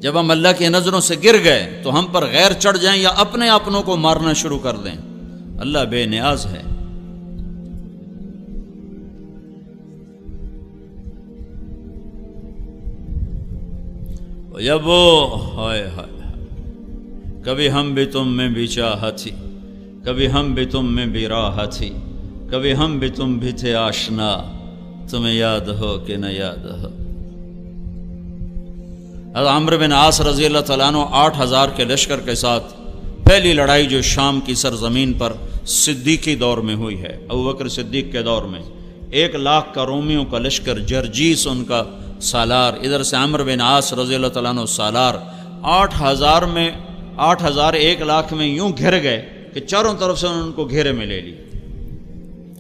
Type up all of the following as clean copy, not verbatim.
جب ہم اللہ کی نظروں سے گر گئے تو ہم پر غیر چڑھ جائیں یا اپنے اپنوں کو مارنا شروع کر دیں. اللہ بے نیاز ہے. جب وہ ہائے ہائے کبھی ہم بھی تم میں بھی چاہ تھی، کبھی ہم بھی تم میں بھی راہ تھی، کبھی ہم بھی تم بھی تھے آشنا، تمہیں یاد ہو کہ نہ یاد ہو. حضرت عمرو بن عاص رضی اللہ تعالیٰ عنہ 8,000 کے لشکر کے ساتھ پہلی لڑائی جو شام کی سرزمین پر صدیقی دور میں ہوئی ہے، ابوبکر صدیق کے دور میں، 1,00,000 کا رومیوں کا لشکر، جرجیس ان کا سالار، ادھر سے عمرو بن عاص رضی اللہ تعالیٰ عنہ سالار، 8,000 میں 8,000 1,00,000 میں یوں گھر گئے کہ چاروں طرف سے ان کو گھیرے میں لے لی.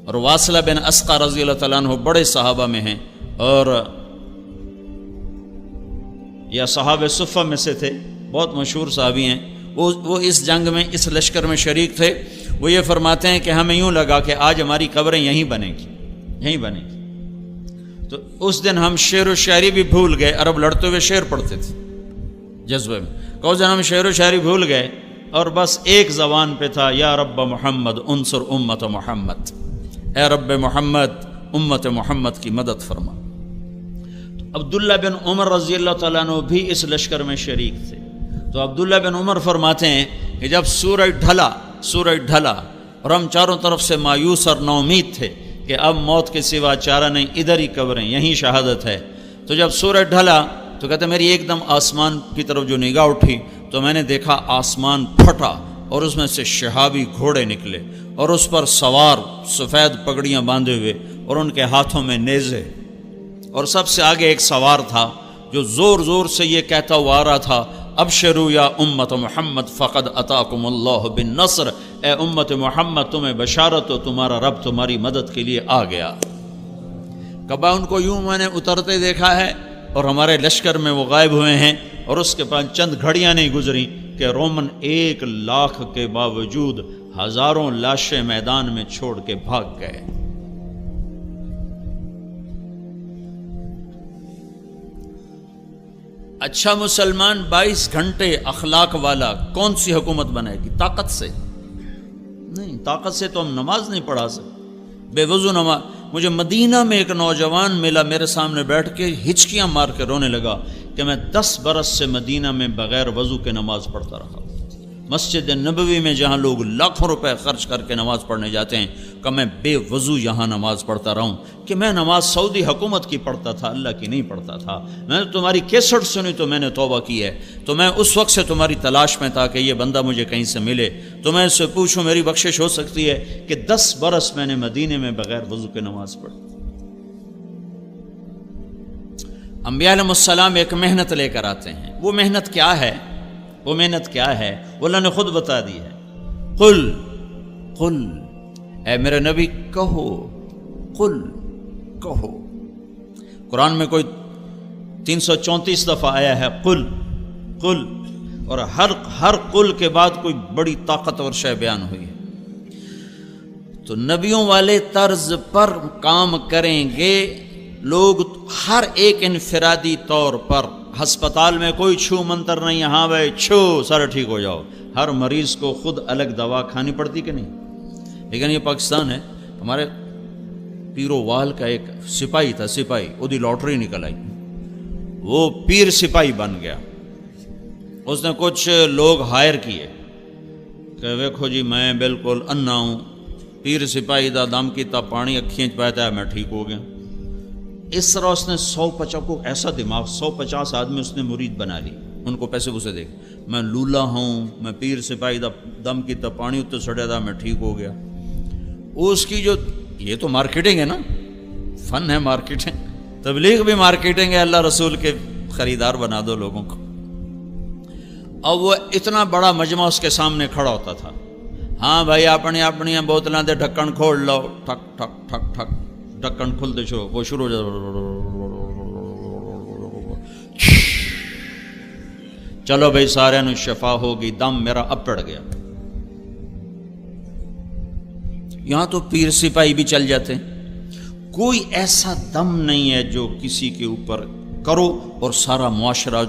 اور واصلہ بن اسقع رضی اللہ تعالیٰ عنہ بڑے صحابہ میں ہیں اور یا صحابہ صفہ میں سے تھے، بہت مشہور صحابی ہیں. وہ اس جنگ میں اس لشکر میں شریک تھے. وہ یہ فرماتے ہیں کہ ہمیں یوں لگا کہ آج ہماری قبریں یہیں بنیں گی، یہیں بنیں گی. تو اس دن ہم شعر و شاعری بھی بھول گئے. عرب لڑتے ہوئے شعر پڑھتے تھے جذبے میں. اس دن ہم شعر و شاعری بھول گئے اور بس ایک زبان پہ تھا، یا رب محمد انصر امت محمد، اے رب محمد امت محمد کی مدد فرما. عبداللہ بن عمر رضی اللہ تعالیٰ عنہ بھی اس لشکر میں شریک تھے. تو عبداللہ بن عمر فرماتے ہیں کہ جب سورج ڈھلا اور ہم چاروں طرف سے مایوس اور نومید تھے کہ اب موت کے سوا چارہ نہیں، ادھر ہی قبریں، یہیں شہادت ہے. تو جب سورج ڈھلا تو کہتے میری ایک دم آسمان کی طرف جو نگاہ اٹھی تو میں نے دیکھا آسمان پھٹا اور اس میں سے شہابی گھوڑے نکلے اور اس پر سوار سفید پگڑیاں باندھے ہوئے اور ان کے ہاتھوں میں نیزے، اور سب سے آگے ایک سوار تھا جو زور زور سے یہ کہتا ہوا آ رہا تھا، ابشروا یا امت محمد فقد اتاکم اللہ بالنصر، اے امت محمد تمہیں بشارت ہو، تمہارا رب تمہاری مدد کے لیے آ گیا. کبا ان کو یوں میں نے اترتے دیکھا ہے اور ہمارے لشکر میں وہ غائب ہوئے ہیں، اور اس کے بعد چند گھڑیاں نہیں گزری کہ رومن 1,00,000 کے باوجود ہزاروں لاشیں میدان میں چھوڑ کے بھاگ گئے. اچھا مسلمان 22 گھنٹے اخلاق والا کون سی حکومت بنائے گی؟ طاقت سے نہیں، طاقت سے تو ہم نماز نہیں پڑھا سکتے، بے وضو نماز. مجھے مدینہ میں ایک نوجوان ملا، میرے سامنے بیٹھ کے ہچکیاں مار کے رونے لگا کہ میں 10 برس سے مدینہ میں بغیر وضو کے نماز پڑھتا رہا. مسجد نبوی میں جہاں لوگ لاکھوں روپے خرچ کر کے نماز پڑھنے جاتے ہیں کہ میں بے وضو یہاں نماز پڑھتا رہوں، کہ میں نماز سعودی حکومت کی پڑھتا تھا، اللہ کی نہیں پڑھتا تھا. میں نے تمہاری کیسٹ سنی تو میں نے توبہ کی ہے. تو میں اس وقت سے تمہاری تلاش میں تھا کہ یہ بندہ مجھے کہیں سے ملے تو میں اس سے پوچھوں میری بخشش ہو سکتی ہے کہ 10 برس میں نے مدینے میں بغیر وضو کے نماز پڑھی. انبیاء علیہ السلام ایک محنت لے کر آتے ہیں. وہ محنت کیا ہے؟ وہ محنت کیا ہے؟ وہ اللہ نے خود بتا دی ہے. قل اے میرے نبی کہو، قل کہو. قرآن میں کوئی 334 دفعہ آیا ہے قل قل، اور ہر قل کے بعد کوئی بڑی طاقتور شے بیان ہوئی ہے. تو نبیوں والے طرز پر کام کریں گے لوگ. ہر ایک انفرادی طور پر ہسپتال میں کوئی چھو منتر نہیں، ہاں بھائی چھو سارا ٹھیک ہو جاؤ. ہر مریض کو خود الگ دوا کھانی پڑتی کہ نہیں؟ لیکن یہ پاکستان ہے. ہمارے پیرو وال کا ایک سپاہی تھا، سپاہی، وہ دی لاٹری نکل آئی، وہ پیر سپاہی بن گیا. اس نے کچھ لوگ ہائر کیے کہ ویکھو جی میں بالکل انا ہوں، پیر سپاہی دا دم کیتا پانی اکھیں چ پاتا ہے، میں ٹھیک ہو گیا. اس طرح اس نے 150 کو ایسا دماغ، 150 آدمی اس نے مرید بنا لی. ان کو پیسے پوسے دے میں لولا ہوں، میں پیر سپاہی دا دم کیتا پانی اتنے سڑیا تھا، میں ٹھیک ہو گیا. اس کی جو یہ تو مارکیٹنگ ہے نا، فن ہے مارکیٹنگ. تبلیغ بھی مارکیٹنگ ہے. اللہ رسول کے خریدار بنا دو لوگوں کو. اور وہ اتنا بڑا مجمع اس کے سامنے کھڑا ہوتا تھا. ہاں بھائی اپنی بوتلاں دے ڈھکن کھول لو، ٹھک ٹھک ٹھک ٹھک ڈھکن کھلتے شو، وہ شروع ہو جاتا. چلو بھائی سارے نو شفا ہوگی، دم میرا اب پڑ گیا. یہاں تو پیر سپاہی بھی چل جاتے. کوئی ایسا دم نہیں ہے جو کسی کے اوپر کرو اور سارا معاشرہ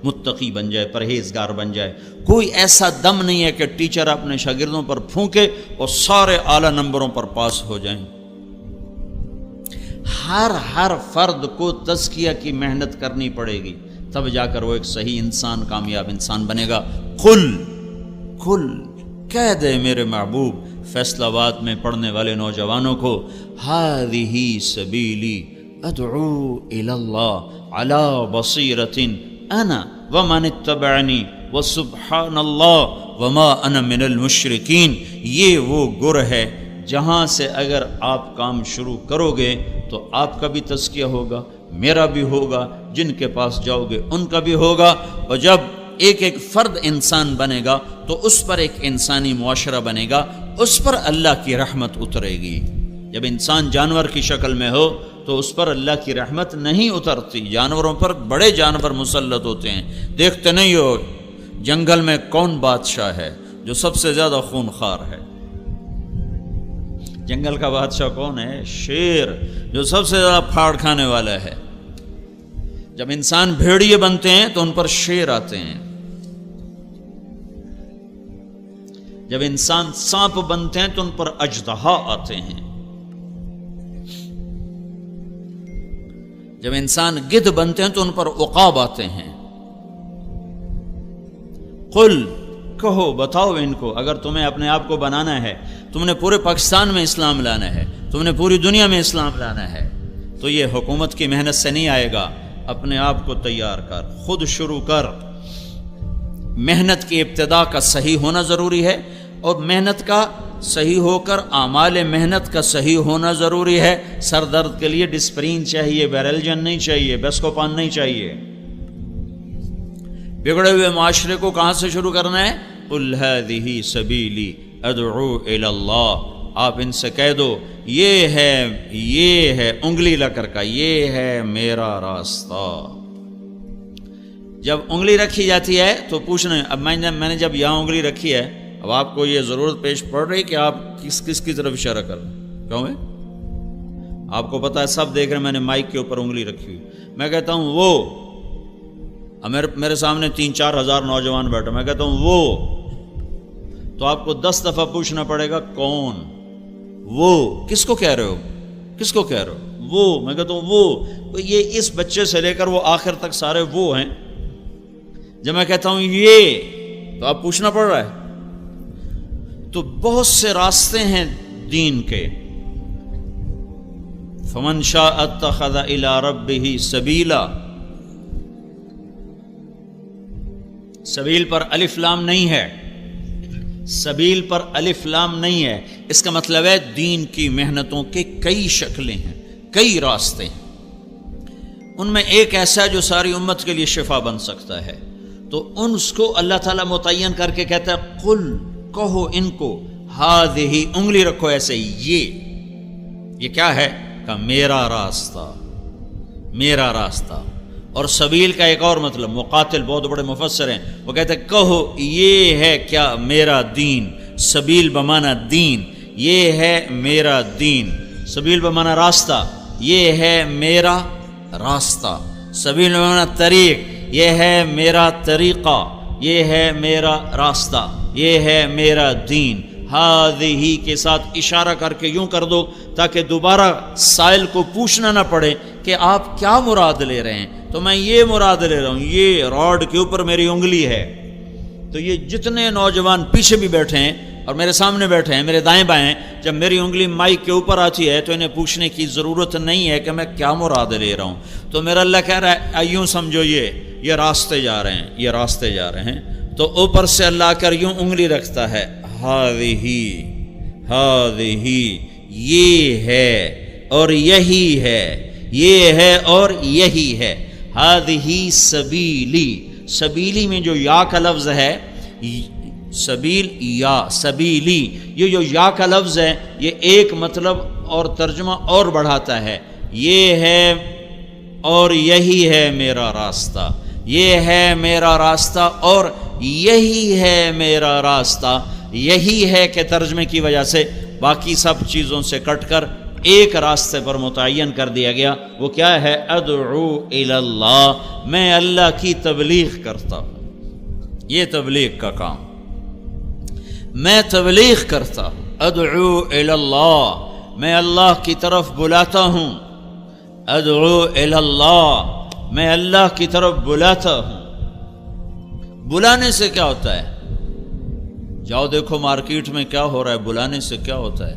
متقی بن جائے، پرہیزگار بن جائے۔ کوئی ایسا دم نہیں ہے کہ ٹیچر اپنے شاگردوں پر پھونکے اور سارے اعلیٰ نمبروں پر پاس ہو جائیں۔ ہر فرد کو تزکیہ کی محنت کرنی پڑے گی، تب جا کر وہ ایک صحیح انسان، کامیاب انسان بنے گا۔ قل کہہ دے میرے محبوب فیصل آباد میں پڑھنے والے نوجوانوں کو، ہذہ سبیلی ادعو الی اللہ علی بصیرۃ انا ومن اتبعنی وسبحان اللہ وما انا من المشرکین۔ یہ وہ گر ہے جہاں سے اگر آپ کام شروع کرو گے تو آپ کا بھی تزکیہ ہوگا، میرا بھی ہوگا، جن کے پاس جاؤ گے ان کا بھی ہوگا، اور جب ایک ایک فرد انسان بنے گا تو اس پر ایک انسانی معاشرہ بنے گا، اس پر اللہ کی رحمت اترے گی۔ جب انسان جانور کی شکل میں ہو تو اس پر اللہ کی رحمت نہیں اترتی۔ جانوروں پر بڑے جانور مسلط ہوتے ہیں، دیکھتے نہیں ہو جنگل میں کون بادشاہ ہے جو سب سے زیادہ خونخوار ہے؟ جنگل کا بادشاہ کون ہے؟ شیر، جو سب سے زیادہ پھاڑ کھانے والا ہے۔ جب انسان بھیڑیے بنتے ہیں تو ان پر شیر آتے ہیں، جب انسان سانپ بنتے ہیں تو ان پر اژدہا آتے ہیں، جب انسان گدھ بنتے ہیں تو ان پر عقاب آتے ہیں۔ قل کہو، بتاؤ ان کو، اگر تمہیں اپنے آپ کو بنانا ہے، تم نے پورے پاکستان میں اسلام لانا ہے، تم نے پوری دنیا میں اسلام لانا ہے، تو یہ حکومت کی محنت سے نہیں آئے گا۔ اپنے آپ کو تیار کر، خود شروع کر۔ محنت کی ابتدا کا صحیح ہونا ضروری ہے، اور محنت کا صحیح ہو کر اعمال محنت کا صحیح ہونا ضروری ہے۔ سر درد کے لیے ڈسپرین چاہیے، بیرلجن نہیں چاہیے، بیسکوپان نہیں چاہیے۔ بگڑے ہوئے معاشرے کو کہاں سے شروع کرنا ہے؟ قل ہذہ سبیلی ادعو الی اللہ۔ آپ ان سے کہہ دو یہ ہے انگلی لا کر کا، یہ ہے میرا راستہ۔ جب انگلی رکھی جاتی ہے تو پوچھنا، اب میں نے جب یہاں انگلی رکھی ہے، اب آپ کو یہ ضرورت پیش پڑ رہی کہ آپ کس کی طرف اشارہ کر رہے ہیں؟ کیوں ہے؟ آپ کو پتا ہے، سب دیکھ رہے ہیں، میں نے مائک کے اوپر انگلی رکھی ہوئی، میں کہتا ہوں وہ، میرے سامنے 3-4 ہزار نوجوان بیٹھے، میں کہتا ہوں وہ، تو آپ کو 10 دفعہ پوچھنا پڑے گا کون؟ وہ کس کو کہہ رہے ہو؟ کس کو کہہ رہے ہو؟ وہ، میں کہتا ہوں وہ، یہ اس بچے سے لے کر وہ آخر تک سارے وہ ہیں۔ جب میں کہتا ہوں یہ، تو آپ پوچھنا پڑ رہا ہے۔ تو بہت سے راستے ہیں دین کے۔ فمن شاء اتخذ الی ربہ سبیلا، سبیل پر الف لام نہیں ہے، سبیل پر الف لام نہیں ہے، اس کا مطلب ہے دین کی محنتوں کے کئی شکلیں ہیں، کئی راستے ہیں۔ ان میں ایک ایسا ہے جو ساری امت کے لیے شفا بن سکتا ہے، تو ان کو اللہ تعالیٰ متعین کر کے کہتا ہے قل، کہو ان کو، ہذہ، انگلی رکھو ایسے ہی، یہ کیا ہے؟ کہ میرا راستہ، میرا راستہ۔ اور سبیل کا ایک اور مطلب، مقاتل بہت بڑے مفسر ہیں، وہ کہتے ہیں کہو یہ ہے کیا؟ میرا دین۔ سبیل بمانا دین، یہ ہے میرا دین۔ سبیل بمانا راستہ، یہ ہے میرا راستہ۔ سبیل بمانا طریق، یہ ہے میرا طریقہ، یہ ہے میرا راستہ، یہ ہے میرا دین۔ ہذہ کے ساتھ اشارہ کر کے یوں کر دو تاکہ دوبارہ سائل کو پوچھنا نہ پڑے کہ آپ کیا مراد لے رہے ہیں، تو میں یہ مراد لے رہا ہوں، یہ راڈ کے اوپر میری انگلی ہے۔ تو یہ جتنے نوجوان پیچھے بھی بیٹھے ہیں اور میرے سامنے بیٹھے ہیں، میرے دائیں بائیں، جب میری انگلی مائک کے اوپر آتی ہے تو انہیں پوچھنے کی ضرورت نہیں ہے کہ میں کیا مراد لے رہا ہوں۔ تو میرا اللہ کہہ رہا ہے یوں سمجھو، یہ راستے جا رہے ہیں، یہ راستے جا رہے ہیں۔ تو اوپر سے اللہ کر یوں انگلی رکھتا ہے، ہذہ، یہ ہے اور یہی ہے، یہ ہے اور یہی ہے۔ ہذہ سبیلی، سبیلی میں جو یا کا لفظ ہے، سبیل یا سبیلی، یہ جو یا کا لفظ ہے یہ ایک مطلب اور ترجمہ اور بڑھاتا ہے، یہ ہے اور یہی ہے میرا راستہ، یہ ہے میرا راستہ اور یہی ہے میرا راستہ۔ یہی ہے کہ ترجمے کی وجہ سے باقی سب چیزوں سے کٹ کر ایک راستے پر متعین کر دیا گیا، وہ کیا ہے؟ ادعو الی اللہ، میں اللہ کی تبلیغ کرتا ہوں۔ یہ تبلیغ کا کام، میں تبلیغ کرتا ہوں۔ ادعو الی اللہ، میں اللہ کی طرف بلاتا ہوں۔ ادعو الی اللہ، میں اللہ کی طرف بلاتا ہوں۔ بلانے سے کیا ہوتا ہے؟ جاؤ دیکھو مارکیٹ میں کیا ہو رہا ہے، بلانے سے کیا ہوتا ہے،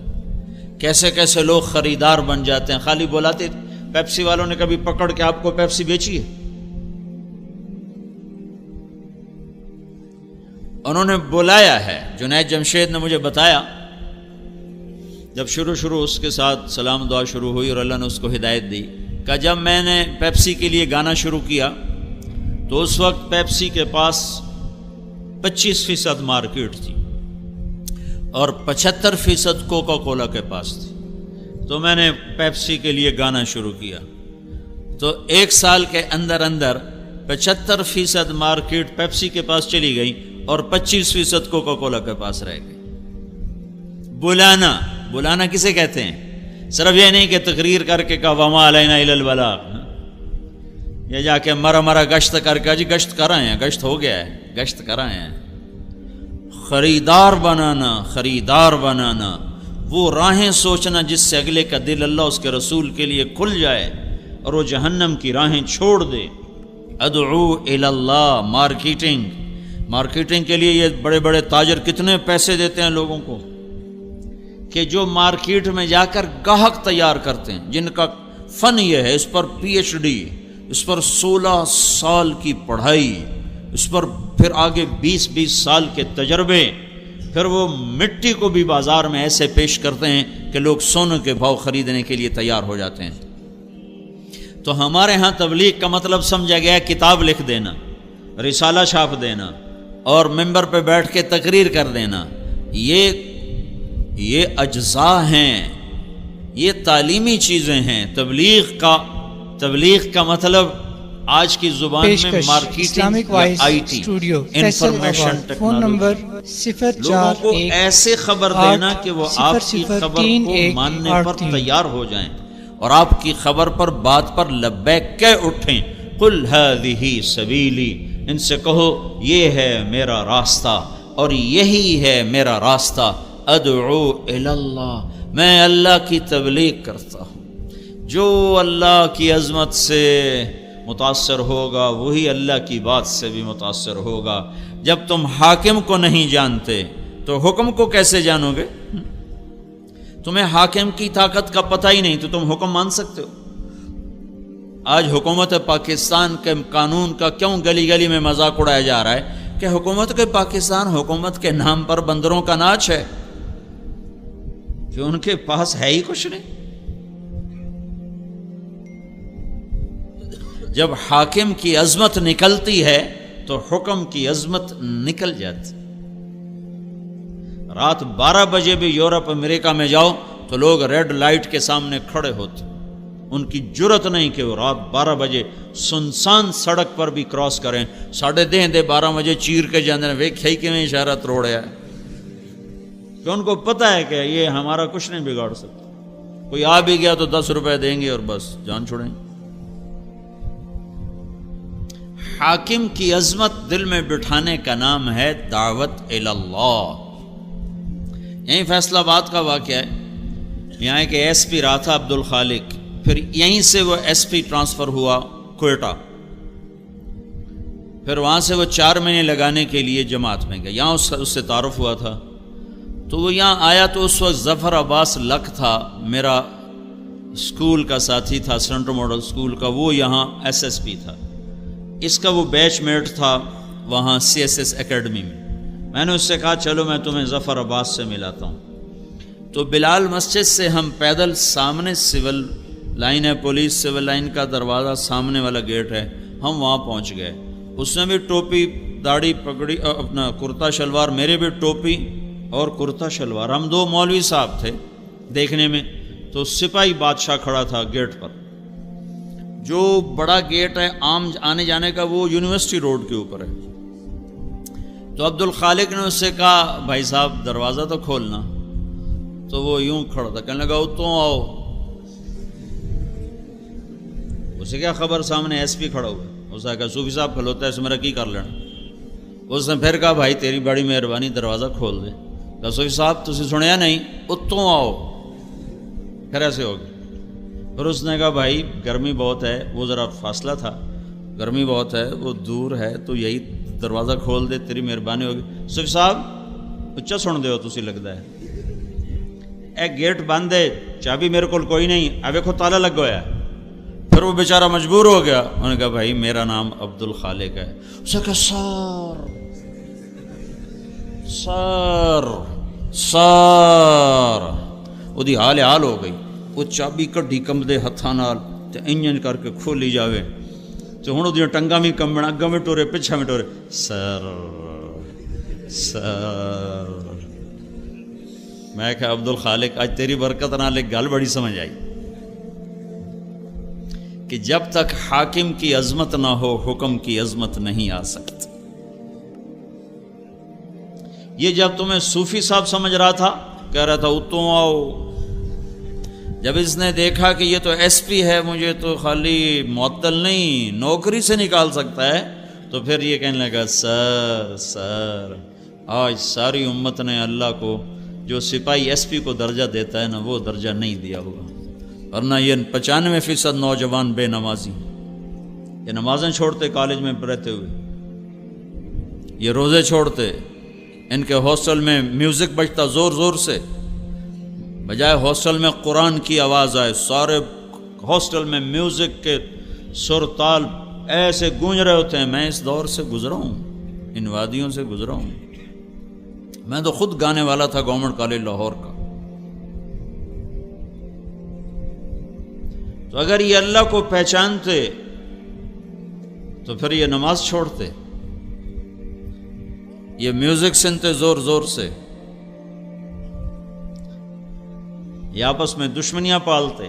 کیسے کیسے لوگ خریدار بن جاتے ہیں۔ خالی بلاتے، پیپسی والوں نے کبھی پکڑ کے آپ کو پیپسی بیچی ہے؟ انہوں نے بلایا ہے۔ جنید جمشید نے مجھے بتایا، جب شروع اس کے ساتھ سلام دعا شروع ہوئی اور اللہ نے اس کو ہدایت دی، کہ جب میں نے پیپسی کے لیے گانا شروع کیا تو اس وقت پیپسی کے پاس 25% مارکیٹ تھی اور 75% کوکا کولا کے پاس تھی۔ تو میں نے پیپسی کے لیے گانا شروع کیا تو 1 سال کے اندر 75% مارکیٹ پیپسی کے پاس چلی گئی اور 25% کوکا کولا کے پاس رہ گئی۔ بلانا کسے کہتے ہیں؟ صرف یہ نہیں کہ تقریر کر کے کہا وما علینا الا البلاغ، یہ جا کے مرا گشت کر کے جی گشت کر آئے ہیں، گشت ہو گیا ہے، گشت کر آئے ہیں۔ خریدار بنانا، وہ راہیں سوچنا جس سے اگلے کا دل اللہ اس کے رسول کے لیے کھل جائے اور وہ جہنم کی راہیں چھوڑ دے۔ ادعو الی اللہ، مارکیٹنگ کے لیے یہ بڑے بڑے تاجر کتنے پیسے دیتے ہیں لوگوں کو کہ جو مارکیٹ میں جا کر گاہک تیار کرتے ہیں، جن کا فن یہ ہے، اس پر PhD، اس پر 16 سال کی پڑھائی، اس پر پھر آگے 20 سال کے تجربے، پھر وہ مٹی کو بھی بازار میں ایسے پیش کرتے ہیں کہ لوگ سونے کے بھاؤ خریدنے کے لیے تیار ہو جاتے ہیں۔ تو ہمارے ہاں تبلیغ کا مطلب سمجھا گیا ہے کتاب لکھ دینا، رسالہ چھاپ دینا اور ممبر پہ بیٹھ کے تقریر کر دینا۔ یہ اجزاء ہیں، یہ تعلیمی چیزیں ہیں۔ تبلیغ کا مطلب آج کی زبان میں مارکیٹنگ، IT، انفارمیشن ٹیکنالوجی، لوگوں کو ایسے خبر دینا کہ وہ آپ کی خبر کو ماننے پر تیار ہو جائیں اور آپ کی خبر پر، بات پر لبیک کہہ اٹھیں۔ قل هذه سبیلی، ان سے کہو یہ ہے میرا راستہ اور یہی ہے میرا راستہ۔ ادعو الی اللہ، میں اللہ کی تبلیغ کرتا ہوں۔ جو اللہ کی عظمت سے متاثر ہوگا وہی اللہ کی بات سے بھی متاثر ہوگا۔ جب تم حاکم کو نہیں جانتے تو حکم کو کیسے جانو گے؟ تمہیں حاکم کی طاقت کا پتہ ہی نہیں تو تم حکم مان سکتے ہو؟ آج حکومت پاکستان کے قانون کا کیوں گلی گلی میں مذاق اڑایا جا رہا ہے کہ حکومت کے پاکستان، حکومت کے نام پر بندروں کا ناچ ہے کہ ان کے پاس ہے ہی کچھ نہیں۔ جب حاکم کی عظمت نکلتی ہے تو حکم کی عظمت نکل جاتی۔ رات 12 بجے بھی یورپ امریکہ میں جاؤ تو لوگ ریڈ لائٹ کے سامنے کھڑے ہوتے، ان کی جرت نہیں کہ وہ رات 12 بجے سنسان سڑک پر بھی کراس کریں۔ 10:30 12 بجے چیر کے جانے ویکھائی کے میں اشارہ تروڑیا ہے کہ ان کو پتہ ہے کہ یہ ہمارا کچھ نہیں بگاڑ سکتا، کوئی آ بھی گیا تو 10 روپے دیں گے اور بس جان چھوڑیں۔ حاکم کی عظمت دل میں بٹھانے کا نام ہے دعوت الی اللہ۔ یہیں فیصل آباد کا واقعہ ہے، یہاں ایک SP رہا تھا عبد الخالق، پھر یہیں سے وہ SP ٹرانسفر ہوا کوئٹہ، پھر وہاں سے وہ 4 مہینے لگانے کے لیے جماعت میں گیا، یہاں اس سے تعارف ہوا تھا۔ تو وہ یہاں آیا تو اس وقت ظفر عباس لک تھا، میرا اسکول کا ساتھی تھا، سینٹرل ماڈل اسکول کا، وہ یہاں SSP تھا، اس کا وہ بیچ میٹ تھا وہاں CSS اکیڈمی میں نے اس سے کہا چلو میں تمہیں ظفر عباس سے ملاتا ہوں۔ تو بلال مسجد سے ہم پیدل، سامنے سول لائن ہے، پولیس سول لائن کا دروازہ سامنے والا گیٹ ہے، ہم وہاں پہنچ گئے۔ اس نے بھی ٹوپی داڑھی پگڑی، اپنا کرتا شلوار، میرے بھی ٹوپی اور کرتا شلوار، ہم 2 مولوی صاحب تھے دیکھنے میں۔ تو سپاہی بادشاہ کھڑا تھا گیٹ پر، جو بڑا گیٹ ہے عام آنے جانے کا، وہ یونیورسٹی روڈ کے اوپر ہے۔ تو عبد الخالق نے اس سے کہا بھائی صاحب دروازہ تو کھولنا، تو وہ یوں کھڑا تھا، کہنے لگا تو آؤ، اسے کیا خبر سامنے ایس پی کھڑا ہوا ہے، اس نے کہا صوفی صاحب کھلوتا ہے اس میرا کی کر لینا۔ اس نے پھر کہا بھائی تیری بڑی مہربانی دروازہ کھول دے۔ کہا صوفی صاحب تسی سنیا نہیں، اتوں آؤ۔ پھر ایسے ہو گیا۔ پھر اس نے کہا بھائی گرمی بہت ہے، وہ ذرا فاصلہ تھا، گرمی بہت ہے، وہ دور ہے، تو یہی دروازہ کھول دے تیری مہربانی ہوگی۔ صوفی صاحب اچھا سن دے ہو تسی لگتا ہے، اے گیٹ بند ہے، چابی میرے کو کوئی نہیں، اب دیکھو تالا لگ گیا ہے۔ پھر وہ بیچارہ مجبور ہو گیا، انہوں نے کہا بھائی میرا نام عبد الخالق ہے۔ اس نے کہا سار وہ دی حال ہو گئی، وہ چابی کڈی کمبدے ہتھاں نال تے انجن کر کے کھولی جاوے، تو ہن اودیاں ٹنگاں بھی کمبن، اگاں میں ٹورے پچھا میں ٹورے، سر میں کہا عبد الخالق آج تیری برکت نال ایک گل بڑی سمجھ آئی کہ جب تک حاکم کی عظمت نہ ہو حکم کی عظمت نہیں آ سکتی۔ یہ جب تمہیں صوفی صاحب سمجھ رہا تھا، کہہ رہا تھا اتوں آؤ، جب اس نے دیکھا کہ یہ تو ایس پی ہے، مجھے تو خالی معطل نہیں نوکری سے نکال سکتا ہے، تو پھر یہ کہنے لگا سر آج ساری امت نے اللہ کو جو سپاہی ایس پی کو درجہ دیتا ہے نا وہ درجہ نہیں دیا ہوگا، ورنہ یہ 95% نوجوان بے نمازی، یہ نمازیں چھوڑتے کالج میں رہتے ہوئے، یہ روزے چھوڑتے، ان کے ہاسٹل میں میوزک بجتا زور زور سے، بجائے ہاسٹل میں قرآن کی آواز آئے، سارے ہاسٹل میں میوزک کے سر تال ایسے گونج رہے ہوتے ہیں۔ میں اس دور سے گزرا ہوں، ان وادیوں سے گزرا ہوں، میں تو خود گانے والا تھا گورنمنٹ کالج لاہور کا۔ تو اگر یہ اللہ کو پہچانتے تو پھر یہ نماز چھوڑتے، یہ میوزک سنتے زور زور سے، یہ آپس میں دشمنیاں پالتے۔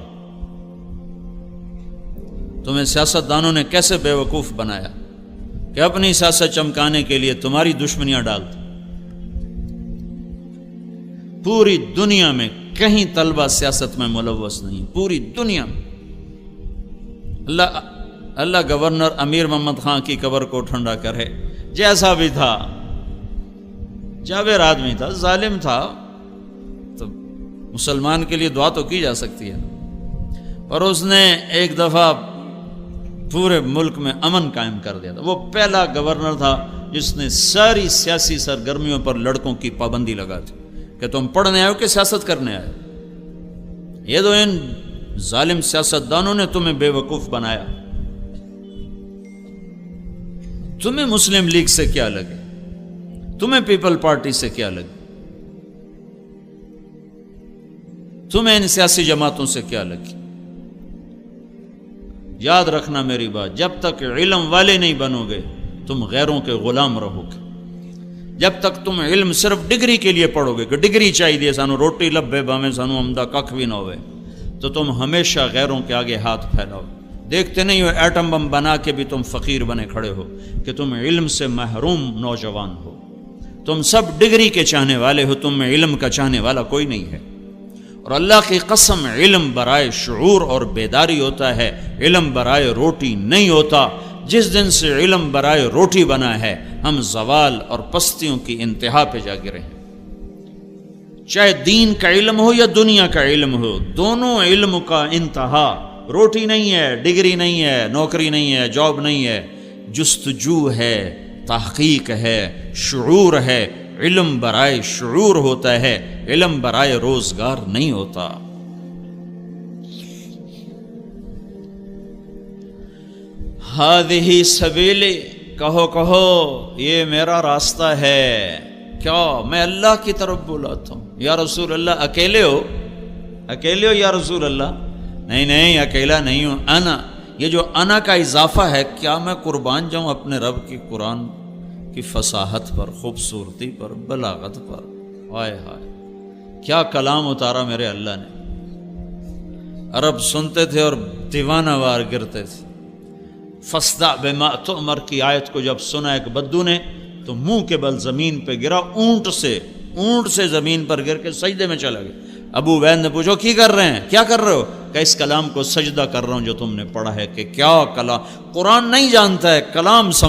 تمہیں سیاست دانوں نے کیسے بے وقوف بنایا کہ اپنی سیاست چمکانے کے لیے تمہاری دشمنیاں ڈالتے۔ پوری دنیا میں کہیں طلبہ سیاست میں ملوث نہیں، پوری دنیا میں۔ اللہ گورنر امیر محمد خان کی قبر کو ٹھنڈا کرے، جیسا بھی تھا، جابر آدمی تھا، ظالم تھا، تو مسلمان کے لیے دعا تو کی جا سکتی ہے، پر اس نے ایک دفعہ پورے ملک میں امن قائم کر دیا تھا۔ وہ پہلا گورنر تھا جس نے ساری سیاسی سرگرمیوں پر لڑکوں کی پابندی لگا دی کہ تم پڑھنے آئے ہو کہ سیاست کرنے آئے ہو۔ یہ تو ان ظالم سیاستدانوں نے تمہیں بے وقوف بنایا۔ تمہیں مسلم لیگ سے کیا لگے، تمہیں پیپل پارٹی سے کیا لگے، تمہیں ان سیاسی جماعتوں سے کیا لگی؟ یاد رکھنا میری بات، جب تک علم والے نہیں بنو گے تم غیروں کے غلام رہو گے۔ جب تک تم علم صرف ڈگری کے لیے پڑھو گے کہ ڈگری چاہیے سانو روٹی لبے باویں سانو عمدہ ککھ بھی نہ ہوئے، تو تم ہمیشہ غیروں کے آگے ہاتھ پھیلاؤ۔ دیکھتے نہیں ہو ایٹم بم بنا کے بھی تم فقیر بنے کھڑے ہو کہ تم علم سے محروم نوجوان ہو۔ تم سب ڈگری کے چاہنے والے ہو، تم میں علم کا چاہنے والا کوئی نہیں ہے۔ اور اللہ کی قسم علم برائے شعور اور بیداری ہوتا ہے، علم برائے روٹی نہیں ہوتا۔ جس دن سے علم برائے روٹی بنا ہے ہم زوال اور پستیوں کی انتہا پہ جا گرے ہیں۔ چاہے دین کا علم ہو یا دنیا کا علم ہو، دونوں علم کا انتہا روٹی نہیں ہے، ڈگری نہیں ہے، نوکری نہیں ہے، جاب نہیں ہے، جستجو ہے، تحقیق ہے، شعور ہے۔ علم برائے شعور ہوتا ہے، علم برائے روزگار نہیں ہوتا۔ ہذہ سبیلی، کہو یہ میرا راستہ ہے۔ کیا میں اللہ کی طرف بلاتا ہوں؟ یا رسول اللہ اکیلے ہو یا رسول اللہ؟ نہیں اکیلا نہیں ہوں، انا، یہ جو انا کا اضافہ ہے، کیا میں قربان جاؤں اپنے رب کی قرآن کی فصاحت پر، خوبصورتی پر، بلاغت پر؟ ہائے ہائے کیا کلام اتارا میرے اللہ نے۔ عرب سنتے تھے اور دیوانہ وار گرتے تھے۔ فاصدع بما تؤمر کی آیت کو جب سنا ایک بدو نے تو منہ کے بل زمین پہ گرا، اونٹ سے زمین پر گر کے سجدے میں چلا گیا۔ ابو عبید نے پوچھو کی کر رہے ہیں، کیا کر رہے ہو؟ کہ اس کلام کو سجدہ کر رہا ہوں جو تم نے پڑھا ہے، کہ کیا کلام، قرآن نہیں جانتا ہے، کلام سمجھ